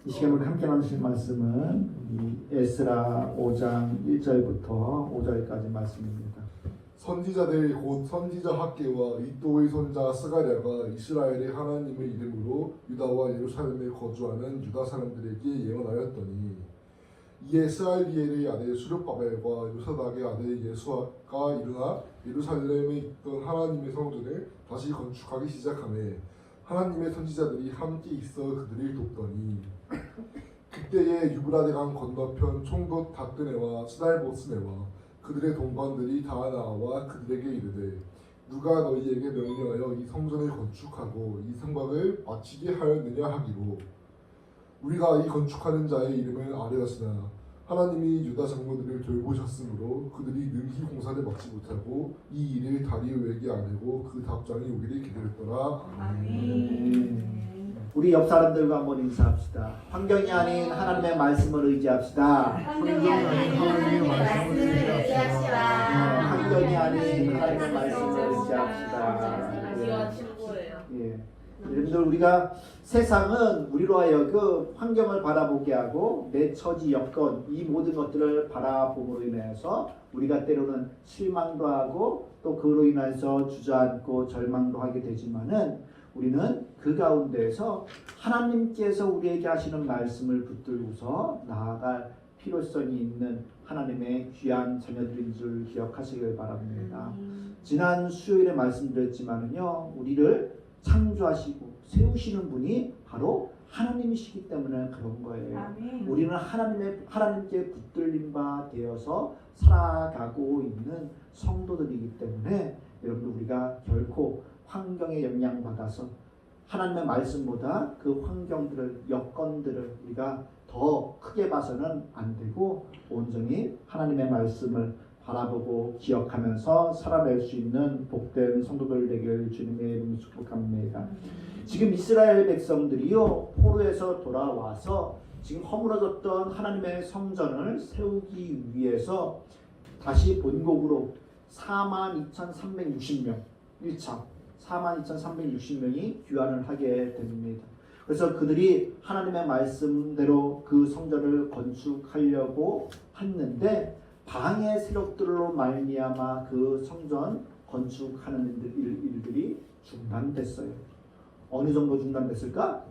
이 시간 우리 함께 나누실 말씀은 에스라 5장 1절부터 5절까지 말씀입니다. 선지자들 곧 선지자 학계와 이도의 손자 스가랴가 이스라엘의 하나님의 이름으로 유다와 예루살렘에 거주하는 유다 사람들에게 예언하였더니 이에 스알디엘의 아들 수르바벨과 요사닥의 아들 예수아가 일어나 예루살렘에 있던 하나님의 성전을 다시 건축하기 시작하매 하나님의 선지자들이 함께 있어 그들을 돕더니 그때에 유브라데강 건너편 총독 다크네와 스달보스네와 그들의 동관들이 다 나와 그들에게 이르되 누가 너희에게 명령하여 이 성전을 건축하고 이 성곽을 마치게 하였느냐 하기로 우리가 이 건축하는 자의 이름을 아뢰었으나 하나님이 유다 장로들을 돌보셨으므로 그들이 능히 공사를 막지 못하고 이 일을 다리오에게 아뢰고 그 답장이 오기를 기다렸더라. 아멘. 우리 옆 사람들과 한번 인사합시다. 환경이 아닌 하나님의 말씀을 의지합시다. 환경이 아닌 하나님의 말씀을 의지합시다. 환경이 아닌 하나님의 말씀을 의지합시다. 예. 여러분들 우리가 세상은 우리로 하여금 환경을 바라보게 하고 내 처지 여건 이 모든 것들을 바라봄으로 인해서 우리가 때로는 실망도 하고 또 그로 인해서 주저앉고 절망도 하게 되지만은 우리는 그 가운데에서 하나님께서 우리에게 하시는 말씀을 붙들고서 나아갈 필요성이 있는 하나님의 귀한 자녀들인 줄 기억하시길 바랍니다. 지난 수요일에 말씀드렸지만은요, 우리를 창조하시고 세우시는 분이 바로 하나님이시기 때문에 그런 거예요. 아멘. 우리는 하나님께 붙들림 바 되어서 살아가고 있는 성도들이기 때문에 여러분 우리가 결코 환경에 영향받아서 하나님의 말씀보다 그 환경들을 여건들을 우리가 더 크게 봐서는 안 되고 온전히 하나님의 말씀을 바라보고 기억하면서 살아낼 수 있는 복된 성도들 되길 주님의 이름으로 축복합니다. 지금 이스라엘 백성들이요 포로에서 돌아와서 지금 허물어졌던 하나님의 성전을 세우기 위해서 다시 본국으로 42,360명 1차 42,360명이 귀환을 하게 됩니다. 그래서 그들이 하나님의 말씀대로 그 성전을 건축하려고 했는데 방해 세력들로 말미암아 그 성전 건축하는 일들이 중단됐어요. 어느 정도 중단됐을까?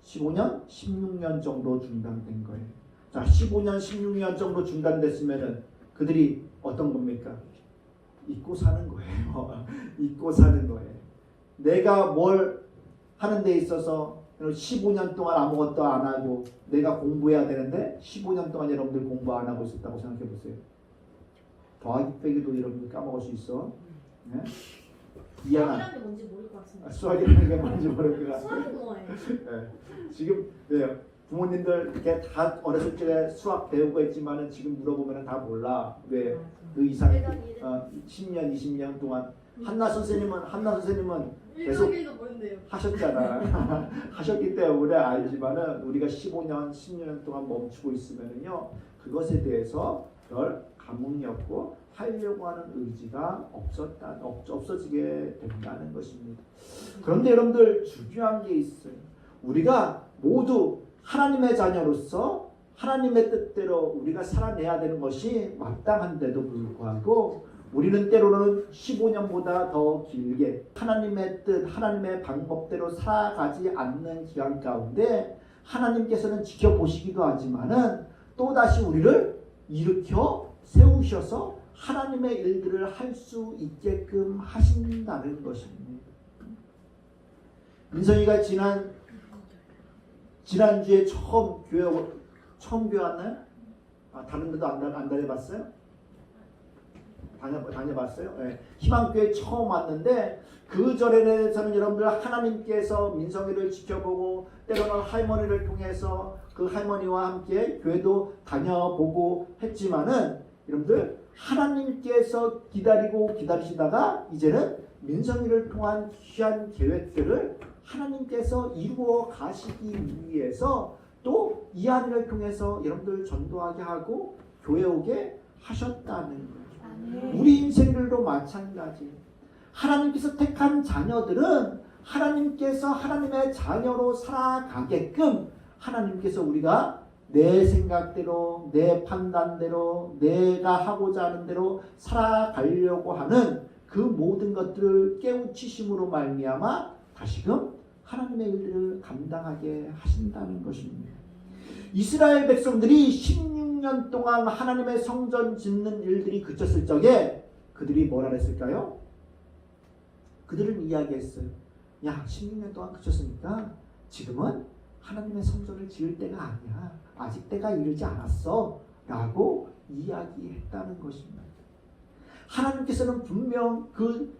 15년, 16년 정도 중단된 거예요. 자, 15년, 16년 정도 중단됐으면은 그들이 어떤 겁니까? 잊고 사는 거예요. 잊고 사는 거예요. 내가 뭘 하는 데 있어서 15년 동안 아무것도 안 하고 내가 공부해야 되는데 15년 동안 여러분들 공부 안 하고 있었다고 생각해 보세요. 더하기 빼기도 여러분들 까먹을 수 있어. 네? 수학이라는 게 뭔지 모를 것 같은데. 수학이라는 게 뭔지 모를 것 같아요. 수학이 뭐예요? 네. 지금 네, 부모님들 이렇게 다 어렸을 때 수학 배우고 했지만은 지금 물어보면 다 몰라. 왜? 그 이상 10년, 20년 동안 한나 선생님은 계속 하셨잖아. 하셨기 때문에 알지만은 우리가 15년, 10년 동안 멈추고 있으면은요 그것에 대해서 별 감흥이 없고 하려고 하는 의지가 없어지게 된다는 것입니다. 그런데 여러분들 중요한 게 있어요. 우리가 모두 하나님의 자녀로서 하나님의 뜻대로 우리가 살아내야 되는 것이 마땅한데도 불구하고 우리는 때로는 15년보다 더 길게 하나님의 뜻, 하나님의 방법대로 살아가지 않는 기간 가운데 하나님께서는 지켜보시기도 하지만은 또다시 우리를 일으켜 세우셔서 하나님의 일들을 할 수 있게끔 하신다는 것입니다. 민성이가 지난주에 처음 교회 왔나요? 다른 데도 안 다녀봤어요? 다녀봤어요? 네. 희망교회 처음 왔는데 그 절에서는 여러분들 하나님께서 민성이를 지켜보고 때로는 할머니를 통해서 그 할머니와 함께 교회도 다녀보고 했지만은 여러분들 하나님께서 기다리시다가 이제는 민성이를 통한 귀한 계획들을 하나님께서 이루어 가시기 위해서 또 이 아이를 통해서 여러분들 전도하게 하고 교회 오게 하셨다는 거예요. 우리 인생들도 마찬가지. 하나님께서 택한 자녀들은 하나님께서 하나님의 자녀로 살아가게끔 하나님께서 우리가 내 생각대로 내 판단대로 내가 하고자 하는 대로 살아가려고 하는 그 모든 것들을 깨우치심으로 말미암아 다시금 하나님의 일들을 감당하게 하신다는 것입니다. 이스라엘 백성들이 16년 동안 하나님의 성전 짓는 일들이 그쳤을 적에 그들이 뭐라 했을까요? 그들은 이야기했어요. 야, 16년 동안 그쳤으니까 지금은 하나님의 성전을 지을 때가 아니야. 아직 때가 이르지 않았어. 라고 이야기했다는 것입니다. 하나님께서는 분명 그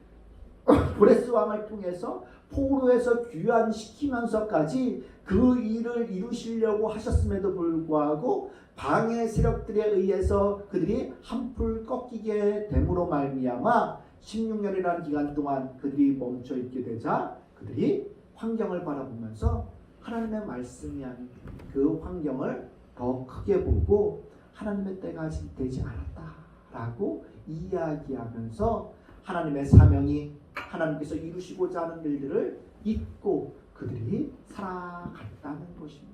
고레스 왕을 통해서 포로에서 귀환시키면서까지 그 일을 이루시려고 하셨음에도 불구하고 방해 세력들에 의해서 그들이 한풀 꺾이게 됨으로 말미암아 16년이라는 기간 동안 그들이 멈춰 있게 되자 그들이 환경을 바라보면서 하나님의 말씀이 아닌 그 환경을 더 크게 보고 하나님의 때가 아직 되지 않았다라고 이야기하면서 하나님의 사명이 하나님께서 이루시고자 하는 일들을 잊고 그들이 살아갔다는 것입니다.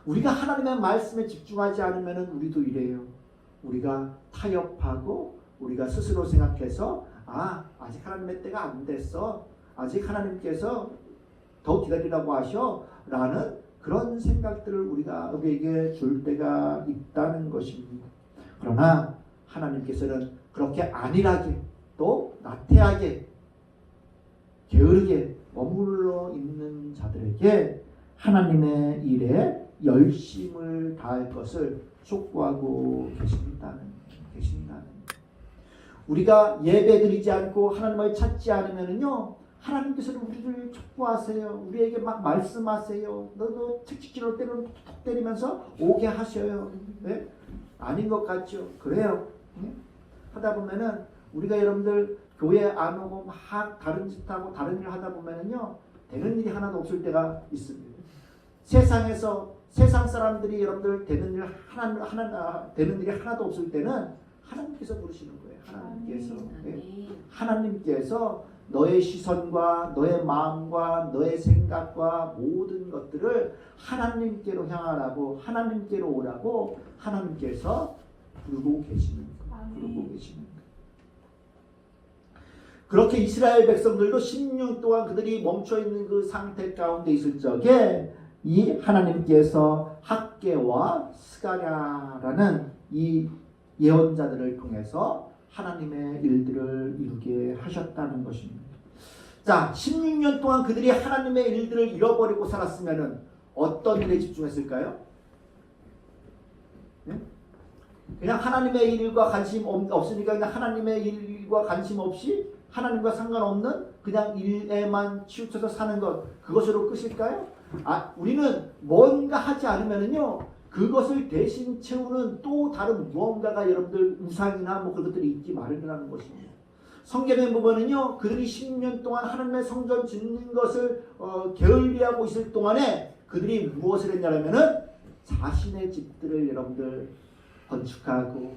우리가 하나님의 말씀에 집중하지 않으면 우리도 이래요. 우리가 타협하고 우리가 스스로 생각해서 아직 하나님의 때가 안 됐어. 아직 하나님께서 더 기다리라고 하셔. 라는 그런 생각들을 우리에게 줄 때가 있다는 것입니다. 그러나 하나님께서는 그렇게 안일하게 또 나태하게 게으르게 머물러 있는 자들에게 하나님의 일에 열심을 다할 것을 촉구하고 계신다는 우리가 예배드리지 않고 하나님을 찾지 않으면은요 하나님께서는 우리를 촉구하세요. 우리에게 막 말씀하세요. 너도 책찍질로 때리면 톡 때리면서 오게 하셔요. 네? 아닌 것 같죠? 그래요. 네? 하다 보면은 우리가 여러분들 교회 안 오고 막 다른 짓 하고 다른 일 하다 보면은요 되는 일이 하나도 없을 때가 있습니다. 세상 사람들이 여러분들 되는 일이 하나도 없을 때는 하나님께서 부르시는 거예요. 하나님께서 너의 시선과 너의 마음과 너의 생각과 모든 것들을 하나님께로 향하라고 하나님께로 오라고 하나님께서 부르고 계시는 거예요. 그렇게 이스라엘 백성들도 16년 동안 그들이 멈춰있는 그 상태 가운데 있을 적에 이 하나님께서 학개와 스가랴라는 이 예언자들을 통해서 하나님의 일들을 이루게 하셨다는 것입니다. 자, 16년 동안 그들이 하나님의 일들을 잃어버리고 살았으면 어떤 일에 집중했을까요? 네? 그냥 하나님의 일과 관심 없으니까 그냥 하나님의 일과 관심 없이 하나님과 상관없는 그냥 일에만 치우쳐서 사는 것, 그것으로 끝일까요? 우리는 뭔가 하지 않으면은요 그것을 대신 채우는 또 다른 무언가가 여러분들 우상이나 뭐 그런 것들이 있기 마련이라는 것입니다. 성경에 보면은요 그들이 10년 동안 하나님의 성전 짓는 것을 게을리하고 있을 동안에 그들이 무엇을 했냐면은 자신의 집들을 여러분들 건축하고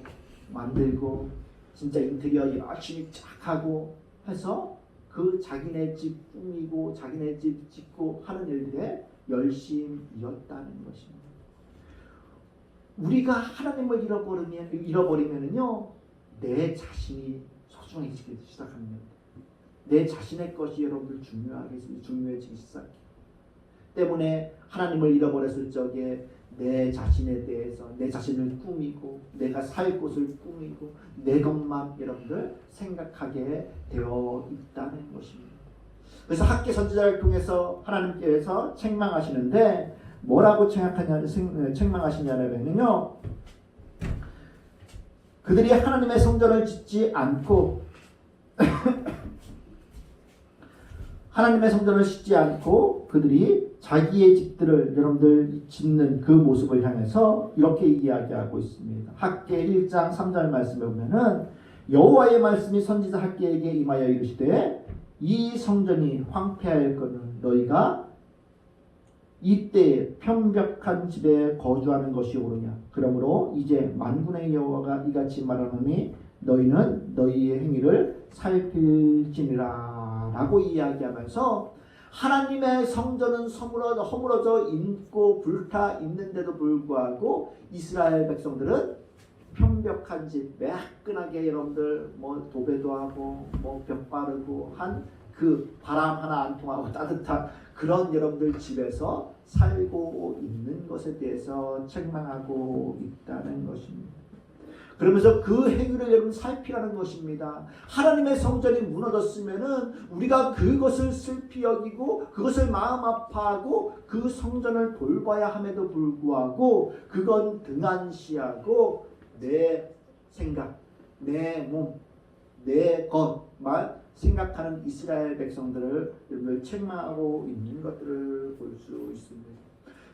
만들고 진짜 인테리어 열심히 쫙 하고 해서 그 자기네 집 꾸미고 자기네 집 짓고 하는 일들에 열심이었다는 것입니다. 우리가 하나님을 잃어버리면은요 내 자신이 소중해지기 시작합니다. 내 자신의 것이 여러분들 중요해지기 시작해요. 때문에 하나님을 잃어버렸을 적에 내 자신에 대해서 내 자신을 꾸미고 내가 살 곳을 꾸미고 내 것만 여러분들 생각하게 되어 있다는 것입니다. 그래서 학개 선지자를 통해서 하나님께서 책망하시는데 뭐라고 책망하시냐면요 그들이 하나님의 성전을 짓지 않고 그들이 자기의 집들을 여러분들 짓는 그 모습을 향해서 이렇게 이야기하고 있습니다. 학개 1장 3절 말씀에 보면은 여호와의 말씀이 선지자 학개에게 임하여 이르시되 이 성전이 황폐하였거늘 너희가 이때 편벽한 집에 거주하는 것이 옳으냐. 그러므로 이제 만군의 여호와가 이같이 말하노니 너희는 너희의 행위를 살필지니라 라고 이야기하면서 하나님의 성전은 허물어져 있고 불타 있는데도 불구하고 이스라엘 백성들은 편벽한 집, 매끈하게 여러분들 뭐 도배도 하고 뭐 벽 바르고 한 그 바람 하나 안 통하고 따뜻한 그런 여러분들 집에서 살고 있는 것에 대해서 책망하고 있다는 것입니다. 그러면서 그 행위를 여러분 살피라는 것입니다. 하나님의 성전이 무너졌으면은 우리가 그것을 슬피 여기고 그것을 마음 아파하고 그 성전을 돌봐야 함에도 불구하고 그건 등한시하고 내 생각, 내 몸, 내 것만 생각하는 이스라엘 백성들을 여러분들 책망하고 있는 것들을 볼 수 있습니다.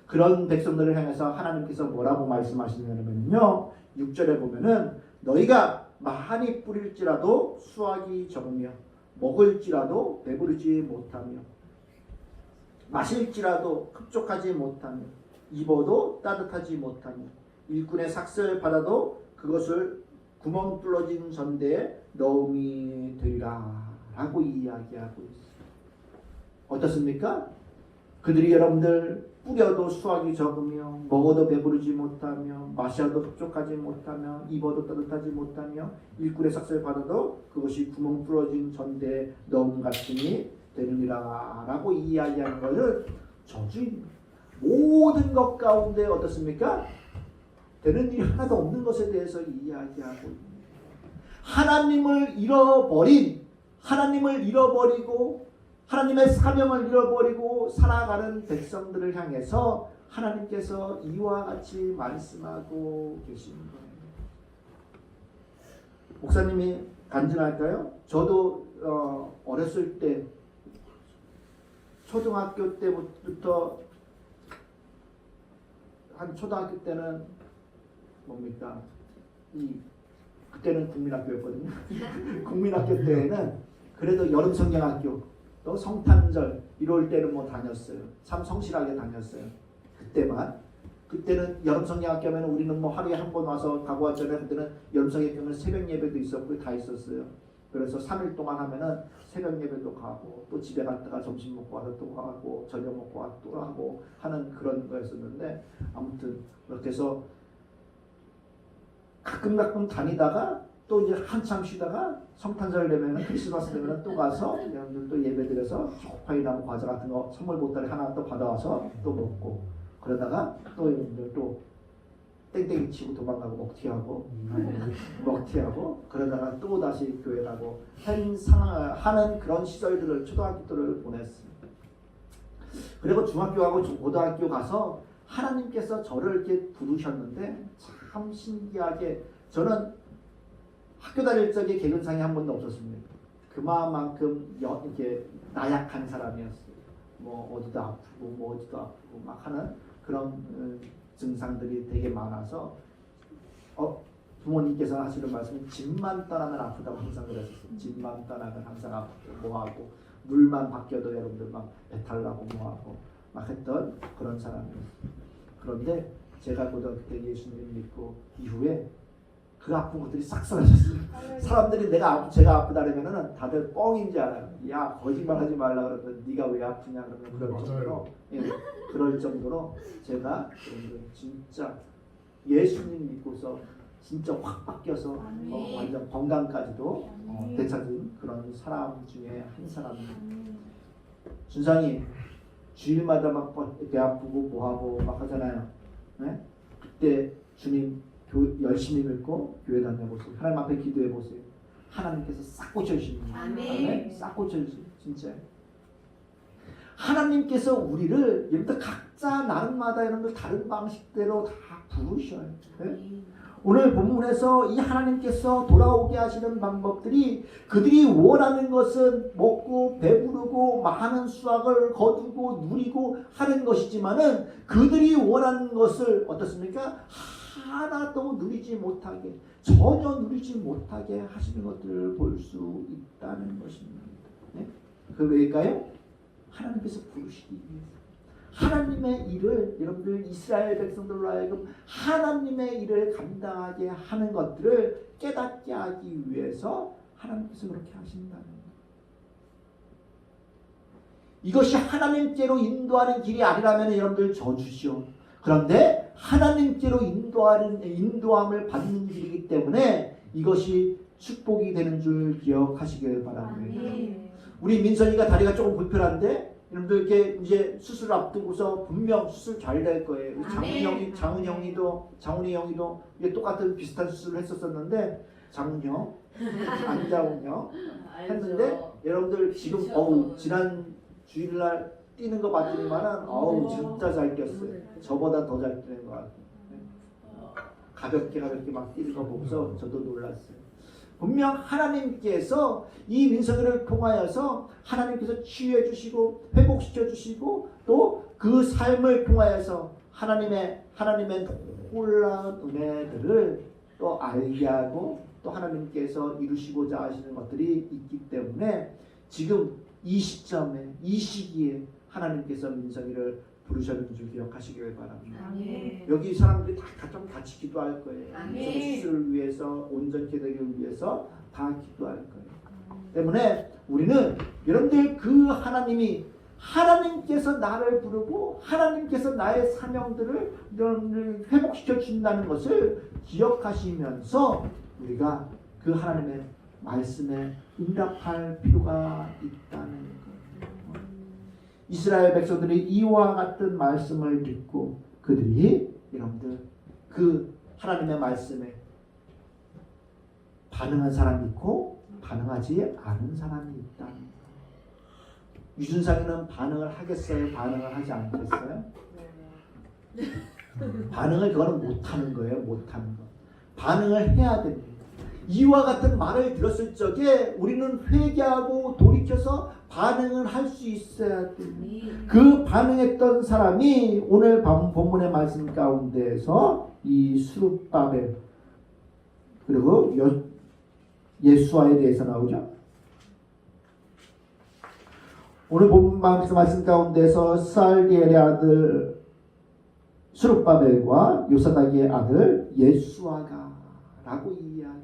그런 백성들을 향해서 하나님께서 뭐라고 말씀하시냐면요. 6절에 보면은 너희가 많이 뿌릴지라도 수확이 적으며 먹을지라도 배부르지 못하며 마실지라도 흡족하지 못하며 입어도 따뜻하지 못하며 일꾼의 삭슬 받아도 그것을 구멍 뚫어진 전대에 넣음이 되리라 라고 이야기하고 있어요. 어떻습니까? 그들이 여러분들 뿌려도 수확이 적으며 먹어도 배부르지 못하며 마셔도 흡족하지 못하며 입어도 따뜻하지 못하며 일꾼의 삭슬 받아도 그것이 구멍 뚫어진 전대에 넣음 같으니 되느니라 라고 이야기하는 것은 저주입니다. 모든 것 가운데 어떻습니까? 되는 일이 하나도 없는 것에 대해서 이야기하고 있습니다. 하나님을 잃어버리고 하나님의 사명을 잃어버리고 살아가는 백성들을 향해서 하나님께서 이와 같이 말씀하고 계시는 거예요. 목사님이 간증할까요? 저도 어렸을 때 초등학교 때부터 한 초등학교 때는 뭡니까? 그때는 국민학교였거든요. 국민학교 때에는 그래도 여름 성경학교 또 성탄절 이럴 때는 뭐 다녔어요. 참 성실하게 다녔어요. 그때는 여름 성경학교 하면 우리는 뭐 하루에 한 번 와서 가고 왔잖아요. 그때는 여름 성경학교는 새벽 예배도 있었고 다 있었어요. 그래서 3일 동안 하면은 새벽 예배도 가고 또 집에 갔다가 점심 먹고 와서 또 가고 저녁 먹고 와서 또 하고 하는 그런 거였었는데 아무튼 그렇게 해서 가끔 다니다가 또 이제 한참 쉬다가 성탄절 되면은 크리스마스 되면은 또 가서 여러분들 또 예배드려서 초코파이나 뭐 과자 같은 거 선물 보따리 하나 또 받아와서 또 먹고 그러다가 또 여러분들 또 땡땡이 치고 도망가고 먹튀하고 그러다가 또 다시 교회 가고 하는 그런 시절들을 초등학교 때를 보냈습니다. 그리고 중학교하고 고등학교 가서 하나님께서 저를 이렇게 부르셨는데 참 신기하게 저는 학교 다닐 적에 개근상이 한 번도 없었습니다. 그만큼 이렇게 나약한 사람이었어요. 뭐 어디도 아프고 막 하는 그런 증상들이 되게 많아서 부모님께서 하시는 말씀은 집만 떠나면 아프다고 항상 그랬었어요. 집만 떠나면 항상 아프고 뭐하고 물만 바뀌어도 여러분들 막 배탈 나고 뭐하고 막 했던 그런 사람이었어요. 그런데 제가 고등학교 때 예수님 믿고 이후에 그 아픈 것들이 싹 사라졌어요. 사람들이 제가 아프다 그러면은 다들 뻥인 줄 알아요. 야 거짓말하지 말라 그러면 네가 왜 아프냐 그러면 그럴 정도로 그럴 정도로 제가 진짜 예수님 믿고서 진짜 확 바뀌어서 완전 건강까지도 되찾은 그런 사람 중에 한 사람입니다. 준상이 주일마다 막 배 아프고 뭐하고 막 하잖아요. 네? 그때 주님 열심히 믿고 교회 다녀보세요. 하나님 앞에 기도해보세요. 하나님께서 싹 고쳐주십니다. 아멘. 싹 고쳐주세요. 진짜. 하나님께서 우리를 여러분들 각자 나름마다 여러분들 다른 방식대로 다 부르셔요. 네? 오늘 본문에서 이 하나님께서 돌아오게 하시는 방법들이 그들이 원하는 것은 먹고 배부르고 많은 수확을 거두고 누리고 하는 것이지만은 그들이 원하는 것을 어떻습니까? 하나도 누리지 못하게 전혀 누리지 못하게 하시는 것들을 볼 수 있다는 것입니다. 네? 그 왜일까요? 하나님께서 부르시기 위해서. 하나님의 일을 여러분들 이스라엘 백성들로 하여금 하나님의 일을 감당하게 하는 것들을 깨닫게 하기 위해서 하나님께서 그렇게 하신다는 거예요. 이것이 하나님께로 인도하는 길이 아니라면 여러분들 저주시오. 그런데 하나님께로 인도함을 받는 길이기 때문에 이것이 축복이 되는 줄 기억하시길 바랍니다. 우리 민선이가 다리가 조금 불편한데 여러분들 이렇게 이제 수술 앞두고서 분명 수술 잘 될 거예요. 장훈이 형이도 이게 똑같은 비슷한 수술을 했었었는데 장훈 형, 안자훈 형 했는데 여러분들 지금 지난 주일날 뛰는 거 봤더니만은 진짜 잘 뛰었어요. 저보다 더 잘 뛰는 것 같아요. 가볍게 막 뛰는 거 보고서 저도 놀랐어요. 분명 하나님께서 이 민석이를 통하여서 하나님께서 치유해 주시고 회복시켜 주시고 또 그 삶을 통하여서 하나님의 놀라운 은혜들을 또 알게 하고 또 하나님께서 이루시고자 하시는 것들이 있기 때문에 지금 이 시점에 이 시기에 하나님께서 민석이를 부르셨는 줄 기억하시길 바랍니다. 아멘. 여기 사람들이 좀 같이 기도할 거예요. 아멘. 수술을 위해서 온전케 되기 위해서 다 기도할 거예요. 때문에 우리는 여러분들 그 하나님께서 나를 부르고 하나님께서 나의 사명들을 여러분들 회복시켜 준다는 것을 기억하시면서 우리가 그 하나님의 말씀에 응답할 필요가 있다는 거예요. 이스라엘 백성들이 이와 같은 말씀을 듣고 그들이 여러분들 그 하나님의 말씀에 반응한 사람이 있고 반응하지 않은 사람이 있다. 유준상이는 반응을 하겠어요? 반응을 하지 않겠어요? 반응을 그거는 못하는 거예요. 못하는 거. 반응을 해야 됩니다. 이와 같은 말을 들었을 적에 우리는 회개하고 돌이켜서 반응을 할 수 있어야 됩니다. 그 반응했던 사람이 오늘 본문의 말씀 가운데에서 이 스룹바벨 그리고 예수아에 대해서 나오죠. 오늘 본문 말씀 가운데서 스알디엘의 아들 스룹바벨과 요사닥의 아들 예수아가 라고 이야기합니다.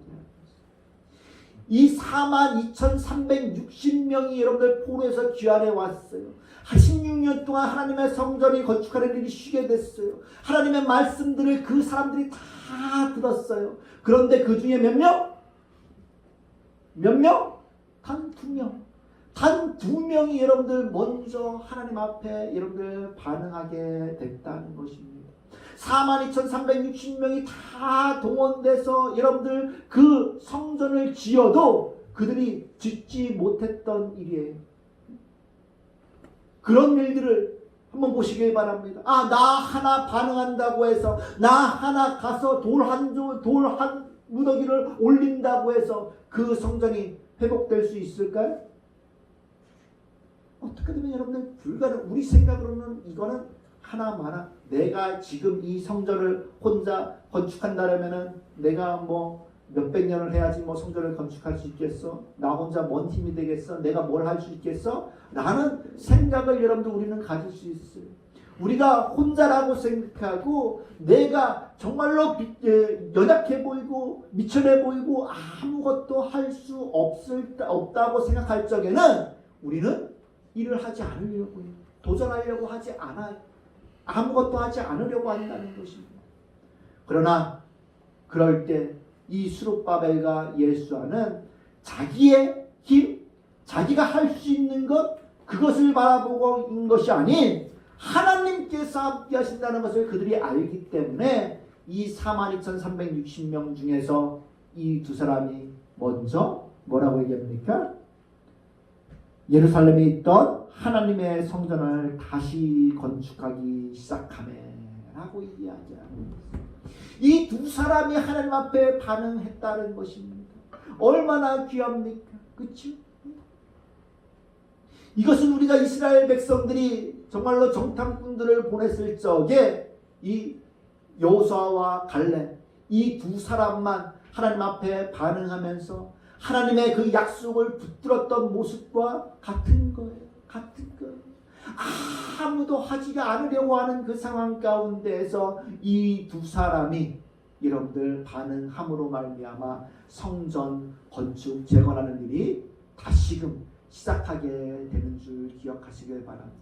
이 42,360명이 여러분들 포로에서 귀환해 왔어요. 16년 동안 하나님의 성전이 건축하는 일이 쉬게 됐어요. 하나님의 말씀들을 그 사람들이 다 들었어요. 그런데 그 중에 몇 명? 몇 명? 단 2명. 단 2명이 여러분들 먼저 하나님 앞에 여러분들 반응하게 됐다는 것입니다. 42,360명이 다 동원돼서 여러분들 그 성전을 지어도 그들이 짓지 못했던 일이에요. 그런 일들을 한번 보시길 바랍니다. 나 하나 반응한다고 해서 나 하나 가서 돌 한 무더기를 올린다고 해서 그 성전이 회복될 수 있을까요? 어떻게 되면 여러분들 불가능. 우리 생각으로는 이거는 하나마나 내가 지금 이 성전을 혼자 건축한다면은 내가 뭐 몇백 년을 해야지 뭐 성전을 건축할 수 있겠어? 나 혼자 뭔 힘이 되겠어? 내가 뭘 할 수 있겠어? 라는 생각을 여러분들 우리는 가질 수 있어요. 우리가 혼자라고 생각하고 내가 정말로 연약해 보이고 미천해 보이고 아무것도 할 수 없다고 생각할 적에는 우리는 일을 하지 않으려고 해요. 도전하려고 하지 않아요. 아무것도 하지 않으려고 한다는 것입니다. 그러나 그럴 때 이 스룹바벨과 예수아는 자기의 힘, 자기가 할 수 있는 것 그것을 바라보고 있는 것이 아닌 하나님께서 함께 하신다는 것을 그들이 알기 때문에 이 42,360명 중에서 이 두 사람이 먼저 뭐라고 얘기합니까? 예루살렘에 있던 하나님의 성전을 다시 건축하기 시작하매라고 이야기합니다. 이 두 사람이 하나님 앞에 반응했다는 것입니다. 얼마나 귀합니까? 그렇죠? 이것은 우리가 이스라엘 백성들이 정말로 정탐꾼들을 보냈을 적에 이 여호수아와 갈렙 이 두 사람만 하나님 앞에 반응하면서 하나님의 그 약속을 붙들었던 모습과 같은 거예요. 같은 거예요. 아무도 하지가 않으려고 하는 그 상황 가운데에서 이 두 사람이 여러분들 반응함으로 말미암아 성전 건축 재건하는 일이 다시금 시작하게 되는 줄 기억하시길 바랍니다.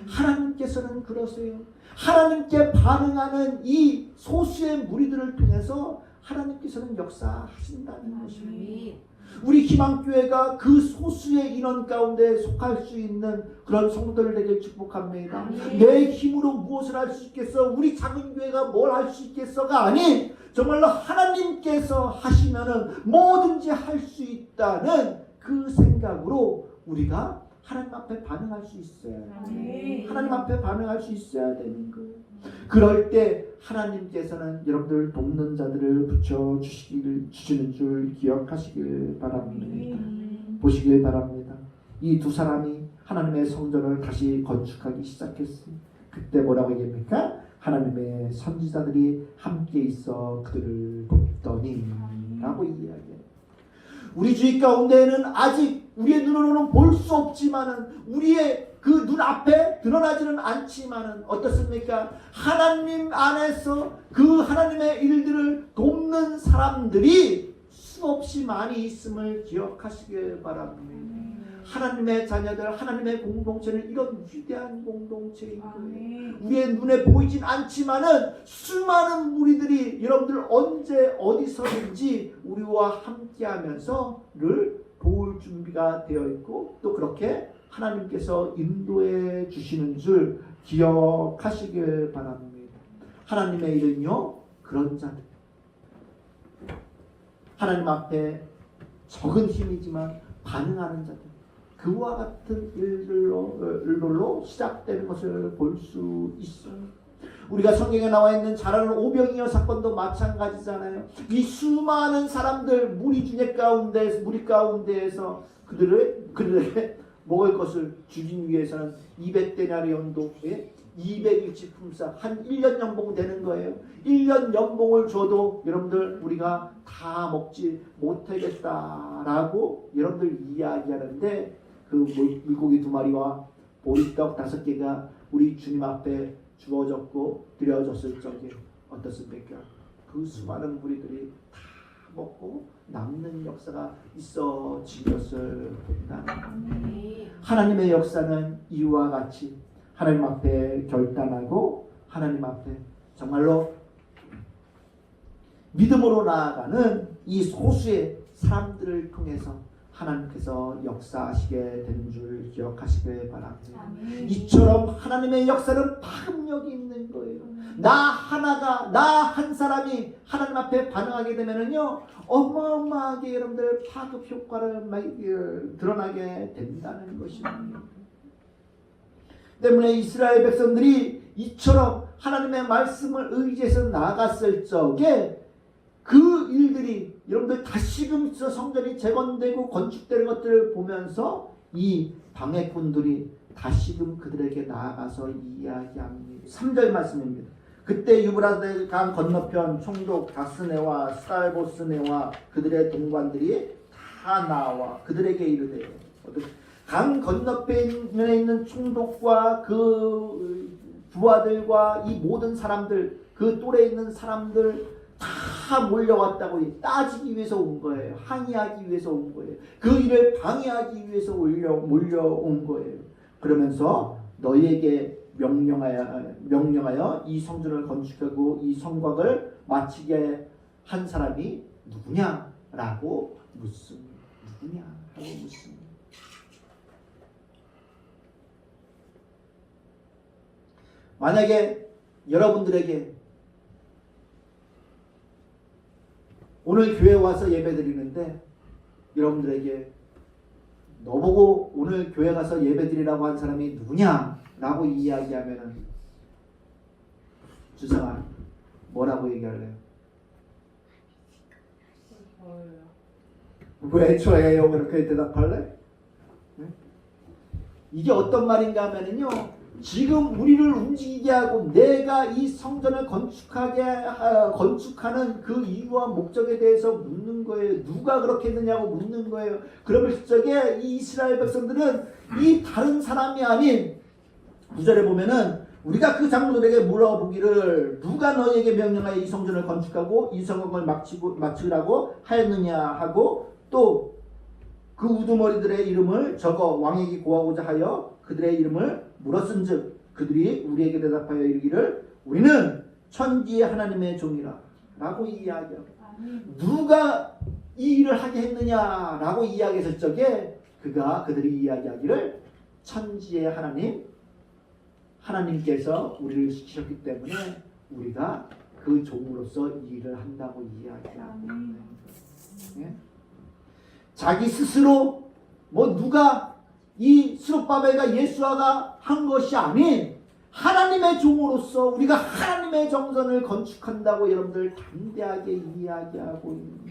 하나님께서는 그러세요. 하나님께 반응하는 이 소수의 무리들을 통해서 하나님께서는 역사하신다는 것입니다. 우리 희망교회가 그 소수의 인원 가운데 속할 수 있는 그런 성도들 되길 축복합니다. 내 힘으로 무엇을 할 수 있겠어? 우리 작은 교회가 뭘 할 수 있겠어가 아닌 정말로 하나님께서 하시면은 뭐든지 할 수 있다는 그 생각으로 우리가 하나님 앞에 반응할 수 있어야 돼요. 하나님 앞에 반응할 수 있어야 되는 거예요. 그럴 때 하나님께서는 여러분들 돕는 자들을 붙여 주시는 줄 기억하시길 바랍니다. 보시길 바랍니다. 이 두 사람이 하나님의 성전을 다시 건축하기 시작했어요. 그때 뭐라고 얘기합니까? 하나님의 선지자들이 함께 있어 그들을 돕더니 라고 이야기해요. 우리 주위 가운데에는 아직 우리의 눈으로는 볼 수 없지만은 우리의 그 눈앞에 드러나지는 않지만은 어떻습니까? 하나님 안에서 그 하나님의 일들을 돕는 사람들이 수없이 많이 있음을 기억하시길 바랍니다. 하나님의 자녀들, 하나님의 공동체는 이런 위대한 공동체인 거예요. 우리의 눈에 보이진 않지만은 수많은 무리들이 여러분들 언제 어디서든지 우리와 함께하면서 늘 도울 준비가 되어 있고 또 그렇게 하나님께서 인도해 주시는 줄 기억하시길 바랍니다. 하나님의 일은요 그런 자들, 하나님 앞에 적은 힘이지만 반응하는 자들, 그와 같은 일들로 시작되는 것을 볼 수 있어요. 우리가 성경에 나와 있는 잘 아는 오병이어 사건도 마찬가지잖아요. 이 수많은 사람들 무리 가운데에서 그들에게 먹을 것을 주기 위해서는 200데나리온도에 200일치 품삯 한 1년 연봉 되는 거예요. 1년 연봉을 줘도 여러분들 우리가 다 먹지 못하겠다라고 여러분들 이야기하는데 그 물고기 2마리와 보리떡 5개가 우리 주님 앞에 주어졌고 드려졌을 적에 어떻습니까? 그 수많은 무리들이 다 먹고 남는 역사가 있어진 것을 본다는 하나님의 역사는 이와 같이 하나님 앞에 결단하고 하나님 앞에 정말로 믿음으로 나아가는 이 소수의 사람들을 통해서 하나님께서 역사하시게 되는 줄 기억하시길 바랍니다. 이처럼 하나님의 역사는 파급력이 있는 거예요. 나 한 사람이 하나님 앞에 반응하게 되면은요 어마어마하게 여러분들 파급 효과를 드러나게 된다는 것입니다. 때문에 이스라엘 백성들이 이처럼 하나님의 말씀을 의지해서 나아갔을 적에 그 일들이 여러분들 다시금 성전이 재건되고 건축되는 것들을 보면서 이 방해꾼들이 다시금 그들에게 나아가서 이야기합니다. 3절 말씀입니다. 그때 유브라데 강 건너편 총독 다스네와 스달보스네와 그들의 동관들이 다 나와 그들에게 이르되 강 건너편에 있는 총독과 그 부하들과 이 모든 사람들 그 똘에 있는 사람들 다 몰려왔다고 따지기 위해서 온 거예요. 항의하기 위해서 온 거예요. 그 일을 방해하기 위해서 몰려온 거예요. 그러면서 너희에게 명령하여 이 성전을 건축하고 이 성곽을 마치게 한 사람이 누구냐라고 묻습니다. 누구냐라고 묻습니다. 만약에 여러분들에게 오늘 교회 와서 예배 드리는데 여러분들에게 너보고 오늘 교회 가서 예배 드리라고 한 사람이 누구냐라고 이야기하면은 주성아 뭐라고 얘기할래요? 왜 저예요? 그렇게 대답할래? 네? 이게 어떤 말인가 하면은요 지금 우리를 움직이게 하고 내가 이 성전을 건축하는 그 이유와 목적에 대해서 묻는 거예요. 누가 그렇게 했느냐고 묻는 거예요. 그러면 적에 이 이스라엘 백성들은 이 다른 사람이 아닌 9절에 보면은 우리가 그 장로들에게 물어보기를 누가 너희에게 명령하여 이 성전을 건축하고 이 성곽을 마치라고 하였느냐 하고 또 그 우두머리들의 이름을 적어 왕에게 고하고자 하여 그들의 이름을 물었은즉 그들이 우리에게 대답하여 이르기를 우리는 천지의 하나님의 종이라 라고 이야기하고 누가 이 일을 하게 했느냐라고 이야기했을 적에 그들이 이야기하기를 천지의 하나님께서 우리를 시키셨기 때문에 우리가 그 종으로서 이 일을 한다고 이야기하고 예? 자기 스스로 뭐 누가 이 스룹바벨과 예수아가 한 것이 아닌 하나님의 종으로서 우리가 하나님의 정선을 건축한다고 여러분들 담대하게 이야기하고 있는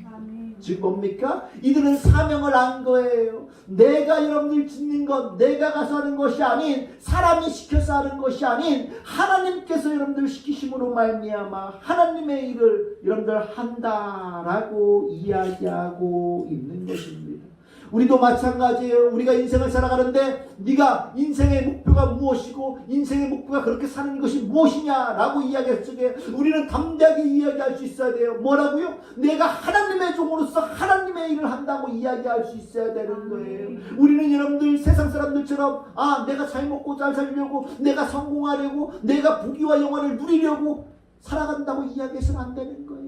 즉 뭡니까? 이들은 사명을 안 거예요. 내가 여러분들 짓는 것, 내가 가서 하는 것이 아닌 사람이 시켜서 하는 것이 아닌 하나님께서 여러분들 시키심으로 말미암아 하나님의 일을 여러분들 한다라고 이야기하고 있는 것입니다. 우리도 마찬가지예요. 우리가 인생을 살아가는데 네가 인생의 목표가 무엇이고 인생의 목표가 그렇게 사는 것이 무엇이냐라고 이야기할 적에 우리는 담대하게 이야기할 수 있어야 돼요. 뭐라고요? 내가 하나님의 종으로서 하나님의 일을 한다고 이야기할 수 있어야 되는 거예요. 우리는 여러분들 세상 사람들처럼 내가 잘 먹고 잘 살려고 내가 성공하려고 내가 부귀와 영화를 누리려고 살아간다고 이야기해서는 안 되는 거예요.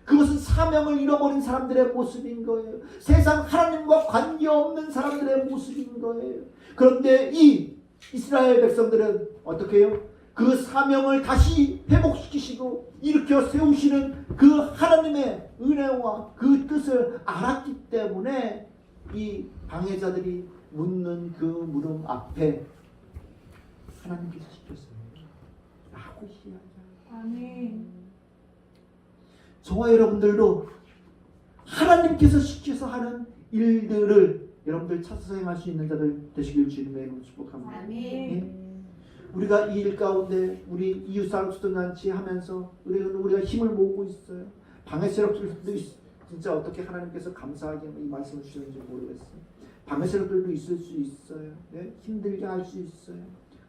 그것은 사명을 잃어버린 사람들의 모습인 거예요. 세상 하나님과 관계없는 사람들의 모습인 거예요. 그런데 이 이스라엘 백성들은 어떻게 해요? 그 사명을 다시 회복시키시고 일으켜 세우시는 그 하나님의 은혜와 그 뜻을 알았기 때문에 이 방해자들이 묻는 그 물음 앞에 하나님께서 시켰어요. 라고 이야기합니다. 아멘. 저와 여러분들도 하나님께서 시켜서 하는 일들을 여러분들 찾아서 행할 수 있는 자들 되시길 주님의 이름으로 축복합니다. 아멘. 우리가 이 일 가운데 우리 이웃사랑 수도잔치 하면서 우리가 힘을 모으고 있어요. 방해 세력들도 진짜 어떻게 하나님께서 감사하게 이 말씀을 주셨는지 모르겠어요. 방해 세력들도 있을 수 있어요. 네? 힘들게 할 수 있어요.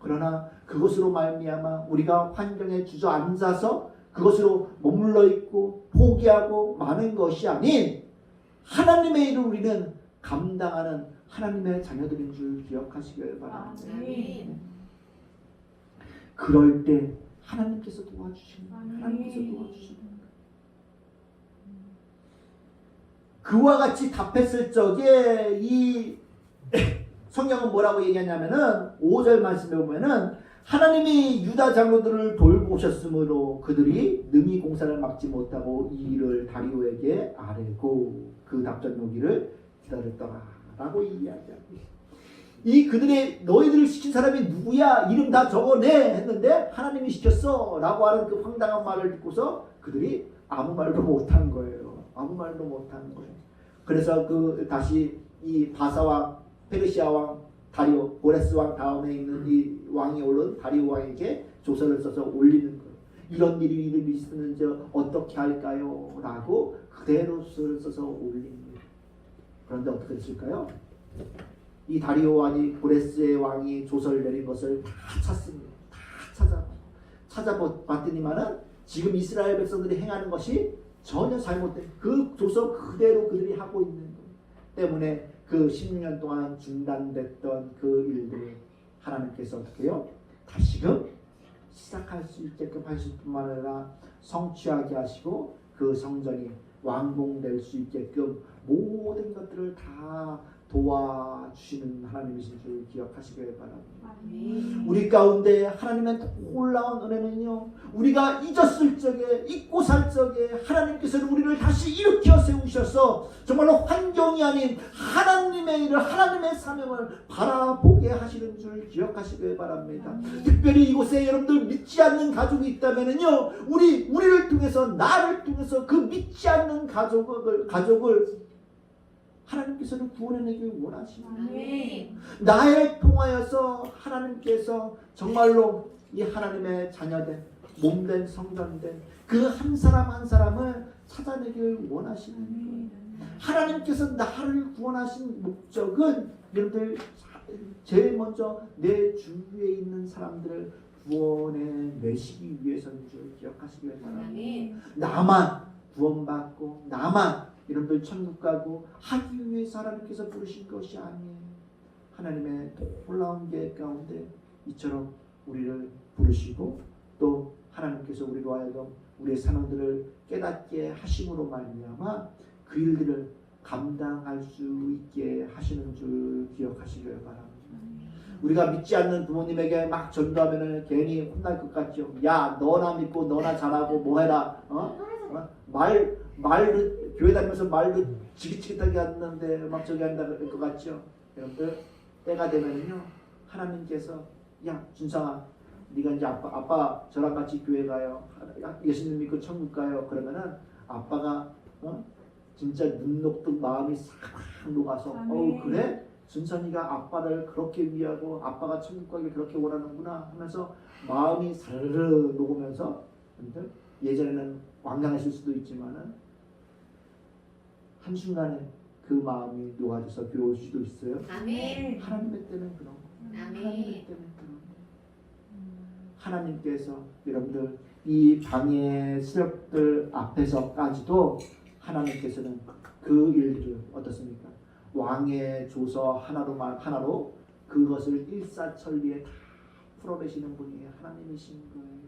그러나 그것으로 말미암아 우리가 환경에 주저앉아서 그것으로 머물러 있고 포기하고 마는 것이 아닌 하나님의 일을 우리는 감당하는 하나님의 자녀들인 줄 기억하시길 바랍니다. 아멘. 그럴 때 하나님께서 도와주시는 거예요. 하나님께서 도와주시는 거예요. 그와 같이 답했을 적에 이 성경은 뭐라고 얘기하냐면은 5절 말씀에 보면은 하나님이 유다 장로들을 돌보셨으므로 그들이 능히 공사를 막지 못하고 이 일을 다리오에게 아뢰고 그 답장 오기를 기다렸더라라고 이야기하고 이 그들의 너희들을 시킨 사람이 누구야? 이름 다 적어내 했는데 하나님이 시켰어 라고 하는 그 황당한 말을 듣고서 그들이 아무 말도 못한 거예요. 아무 말도 못한 거예요. 그래서 다시 이 바사왕 페르시아 왕 다리오 고레스 왕 다음에 있는 이 왕이 오른 다리오 왕에게 조서를 써서 올리는 거예요. 이런 일이 있었는지 어떻게 할까요? 라고 그대로 조서를 써서 올립니다. 그런데 어떻게 됐을까요? 이 다리오 왕이 고레스의 왕이 조서를 내린 것을 다 찾습니다. 다 찾아봤더니만은 지금 이스라엘 백성들이 행하는 것이 전혀 잘못된 그 조서 그대로 그들이 하고 있는 거예요. 때문에 그 16년 동안 중단됐던 그 일들을 하나님께서 어떻게 해요? 다시금 시작할 수 있게끔 하실 뿐만 아니라 성취하게 하시고 그 성전이 완공될 수 있게끔 모든 것들을 다 도와주시는 하나님이신 줄 기억하시길 바랍니다. 아멘. 우리 가운데 하나님의 놀라운 은혜는요, 우리가 잊었을 적에, 잊고 살 적에 하나님께서는 우리를 다시 일으켜 세우셔서 정말로 환경이 아닌 하나님의 일을, 하나님의 사명을 바라보게 하시는 줄 기억하시길 바랍니다. 특별히 이곳에 여러분들 믿지 않는 가족이 있다면요, 우리를 통해서, 나를 통해서 그 믿지 않는 가족을 하나님께서는 구원해내길 원하십니다. 아멘. 나를 통하여서 하나님께서 정말로 이 하나님의 자녀된 몸된 성전된 그 한 사람 한 사람을 찾아내길 원하시는 거예요. 하나님께서 나를 구원하신 목적은 여러분들 제일 먼저 내 주위에 있는 사람들을 구원해내시기 위해서인 줄 기억하시길 바랍니다. 아멘. 나만 구원받고 나만 여러분들 천국 가고 하기 위해서 하나님께서 부르신 것이 아니에요. 하나님의 놀라운 계획 가운데 이처럼 우리를 부르시고 또 하나님께서 우리로 하여금 우리의 사명들을 깨닫게 하심으로 말미암아 그 일들을 감당할 수 있게 하시는 줄 기억하시길 바랍니다. 우리가 믿지 않는 부모님에게 막 전도하면 괜히 혼날 것 같죠. 야, 너나 믿고 너나 잘하고 뭐해라. 말을 교회 다니면서 말도 지긋지긋하게 하는데 막 저기 한다 그럴 것 같죠. 여러분들 때가 되면요 하나님께서 야 준상아 네가 이제 아빠 저랑 같이 교회 가요. 예수님 믿고 천국 가요. 그러면은 아빠가 진짜 눈 녹듯 마음이 싹 녹아서 그래? 준선이가 아빠를 그렇게 위하고 아빠가 천국 가길 그렇게 원하는구나 하면서 마음이 사르르 녹으면서 예전에는 완강했을 수도 있지만은 한순간에 그 마음이 녹아져서 괴로울 수도 있어요. 아멘. 하나님의 때는 그런 거. 하나님의 아멘. 때는 그런 거. 하나님께서 여러분들 이 방해 세력들 앞에서까지도 하나님께서는 그 일들을 어떻습니까? 왕의 조서 하나로 그것을 일사천리에 다 풀어내시는 분이 하나님이신 거예요.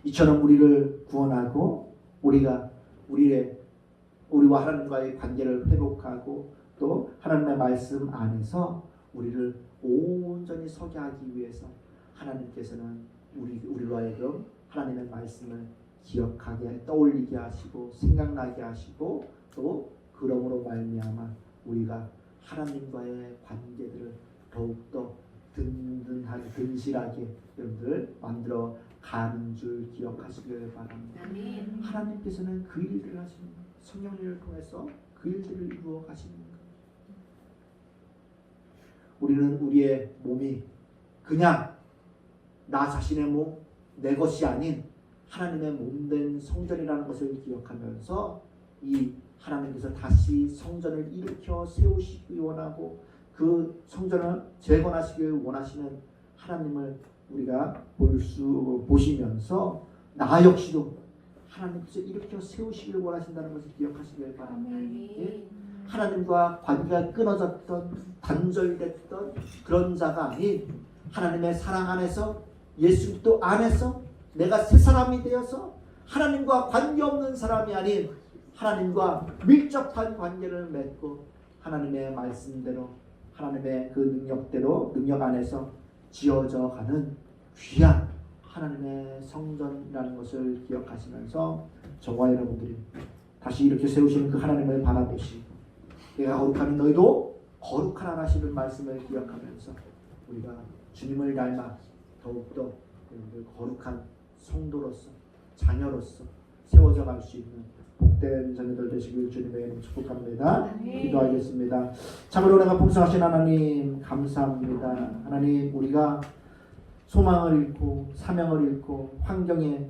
이처럼 우리를 구원하고 우리와 하나님과의 관계를 회복하고 또 하나님의 말씀 안에서 우리를 온전히 서게 하기 위해서 하나님께서는 우리로 하여금 하나님의 말씀을 기억하게 떠올리게 하시고 생각나게 하시고 또 그러므로 말미암아 우리가 하나님과의 관계들을 더욱더 든든하게 근실하게 여러분들 만들어 가는 줄 기억하시길 바랍니다. 아멘. 하나님께서는 그 일들을 하시는 거예요. 성령님을 통해서 그 일들을 이루어 가시는 거예요. 우리는 우리의 몸이 그냥 나 자신의 몸, 내 것이 아닌 하나님의 몸된 성전이라는 것을 기억하면서 이 하나님께서 다시 성전을 일으켜 세우시기 원하고 그 성전을 재건하시길 원하시는 하나님을 우리가 보시면서 나 역시도 하나님께서 일으켜 세우시길 원하신다는 것을 기억하시길 바랍니다. 예? 하나님과 관계가 끊어졌던 단절됐던 그런 자가 아닌 하나님의 사랑 안에서 예수 그리스도 안에서 내가 새 사람이 되어서 하나님과 관계없는 사람이 아닌 하나님과 밀접한 관계를 맺고 하나님의 말씀대로 하나님의 그 능력 안에서 지어져 가는 귀한 하나님의 성전이라는 것을 기억하시면서 저와 여러분들이 다시 이렇게 세우시는 그 하나님을 바라보시고 내가 거룩하니 너희도 거룩하라 하시는 말씀을 기억하면서 우리가 주님을 닮아 더욱더 거룩한 성도로서 자녀로서 세워져 갈 수 있는 복된 자녀들 되시길 주님의 이름 축복합니다. 기도하겠습니다. 참으로 내가 풍성하신 하나님 감사합니다. 하나님 우리가 소망을 잃고 사명을 잃고 환경에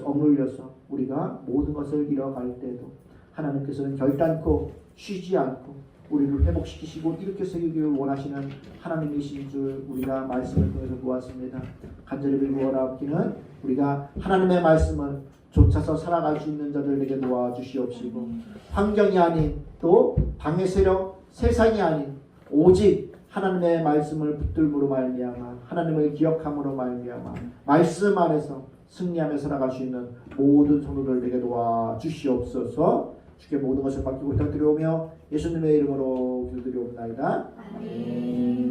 억눌려서 우리가 모든 것을 잃어갈 때도 하나님께서는 결단코 쉬지 않고 우리를 회복시키시고 일으켜 세우기를 원하시는 하나님이신 줄 우리가 말씀을 통해서 보았습니다. 간절히 빌고원하옵기는 우리가 하나님의 말씀을 쫓아서 살아갈 수 있는 자들에게 도와주시옵시고 환경이 아닌 또 방해 세력 세상이 아닌 오직 하나님의 말씀을 붙들므로 말미암아 하나님을 기억함으로 말미암아 말씀 안에서 승리하며 살아갈 수 있는 모든 성도들에게 도와주시옵소서. 주께 모든 것을 맡기고 부탁드려오며 예수님의 이름으로 기도드리옵나이다. 아멘.